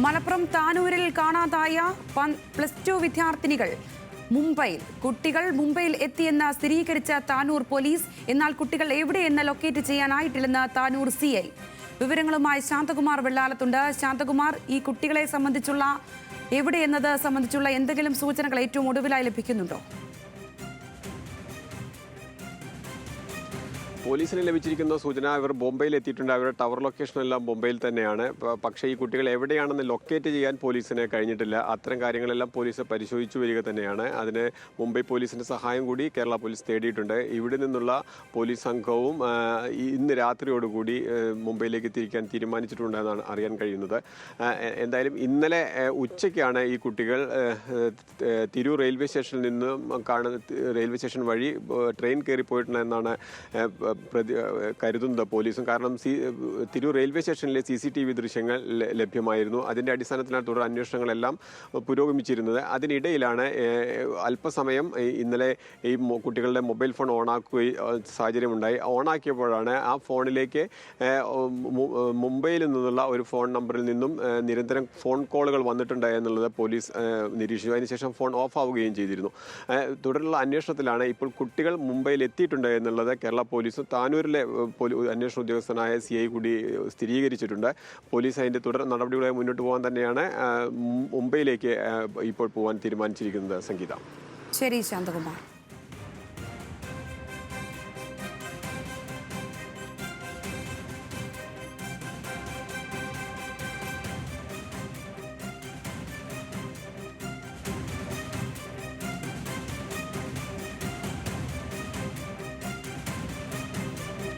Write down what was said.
മലപ്പുറം താനൂരിൽ കാണാതായ +2 വിദ്യാർത്ഥിനികൾ മുംബൈയിൽ. കുട്ടികൾ മുംബൈയിൽ എത്തിയെന്ന് സ്ഥിരീകരിച്ച താനൂർ പോലീസ്. എന്നാൽ കുട്ടികൾ എവിടെയെന്ന് ലൊക്കേറ്റ് ചെയ്യാനായിട്ടില്ലെന്ന് താനൂർ CI. വിവരങ്ങളുമായി ശാന്തകുമാർ വെള്ളാലത്തുണ്ട്. ശാന്തകുമാർ, ഈ കുട്ടികളെ സംബന്ധിച്ചുള്ള എവിടെയെന്നത് സംബന്ധിച്ചുള്ള എന്തെങ്കിലും സൂചനകൾ ഏറ്റവും ഒടുവിലായി ലഭിക്കുന്നുണ്ടോ? പോലീസിന് ലഭിച്ചിരിക്കുന്ന സൂചന ഇവർ ബോംബെയിൽ എത്തിയിട്ടുണ്ട്. അവരുടെ ടവർ ലൊക്കേഷനെല്ലാം ബോംബെയിൽ തന്നെയാണ്. പക്ഷേ ഈ കുട്ടികൾ എവിടെയാണെന്ന് ലൊക്കേറ്റ് ചെയ്യാൻ പോലീസിന് കഴിഞ്ഞിട്ടില്ല. അത്തരം കാര്യങ്ങളെല്ലാം പോലീസ് പരിശോധിച്ചു വരിക തന്നെയാണ്. അതിന് മുംബൈ പോലീസിൻ്റെ സഹായം കൂടി കേരള പോലീസ് തേടിയിട്ടുണ്ട്. ഇവിടെ നിന്നുള്ള പോലീസ് സംഘവും ഇന്ന് രാത്രിയോടുകൂടി മുംബൈയിലേക്ക് തിരിക്കാൻ തീരുമാനിച്ചിട്ടുണ്ടെന്നാണ് അറിയാൻ കഴിയുന്നത്. എന്തായാലും ഇന്നലെ ഉച്ചയ്ക്കാണ് ഈ കുട്ടികൾ തിരൂർ റെയിൽവേ സ്റ്റേഷനിൽ നിന്നും റെയിൽവേ സ്റ്റേഷൻ വഴി ട്രെയിൻ കയറിപ്പോയിട്ടുണ്ടെന്നാണ് കരുതുന്നത് പോലീസും. കാരണം തിരൂർ റെയിൽവേ സ്റ്റേഷനിലെ CCTV ദൃശ്യങ്ങൾ ലഭ്യമായിരുന്നു. അതിൻ്റെ അടിസ്ഥാനത്തിലാണ് തുടർ അന്വേഷണങ്ങളെല്ലാം പുരോഗമിച്ചിരുന്നത്. അതിനിടയിലാണ് അല്പസമയം ഇന്നലെ ഈ കുട്ടികളുടെ മൊബൈൽ ഫോൺ സാഹചര്യമുണ്ടായി. ഓണാക്കിയപ്പോഴാണ് ആ ഫോണിലേക്ക് മുംബൈയിൽ നിന്നുള്ള ഒരു ഫോൺ നമ്പറിൽ നിന്നും നിരന്തരം ഫോൺ കോളുകൾ വന്നിട്ടുണ്ട് എന്നുള്ളത് പോലീസ് നിരീക്ഷിച്ചു. അതിനുശേഷം ഫോൺ ഓഫ് ആവുകയും ചെയ്തിരുന്നു. തുടർന്നുള്ള അന്വേഷണത്തിലാണ് ഇപ്പോൾ കുട്ടികൾ മുംബൈയിൽ എത്തിയിട്ടുണ്ട് എന്നുള്ളത് കേരള പോലീസും താനൂരിലെ അന്വേഷണ ഉദ്യോഗസ്ഥനായ CI കൂടി സ്ഥിരീകരിച്ചിട്ടുണ്ട്. പോലീസ് അതിൻ്റെ തുടർ നടപടികളുമായി മുന്നോട്ട് പോകാൻ തന്നെയാണ് മുംബൈയിലേക്ക് ഇപ്പോൾ പോകാൻ തീരുമാനിച്ചിരിക്കുന്നത്. സംഗീത. ശരി ശാന്തകുമാർ.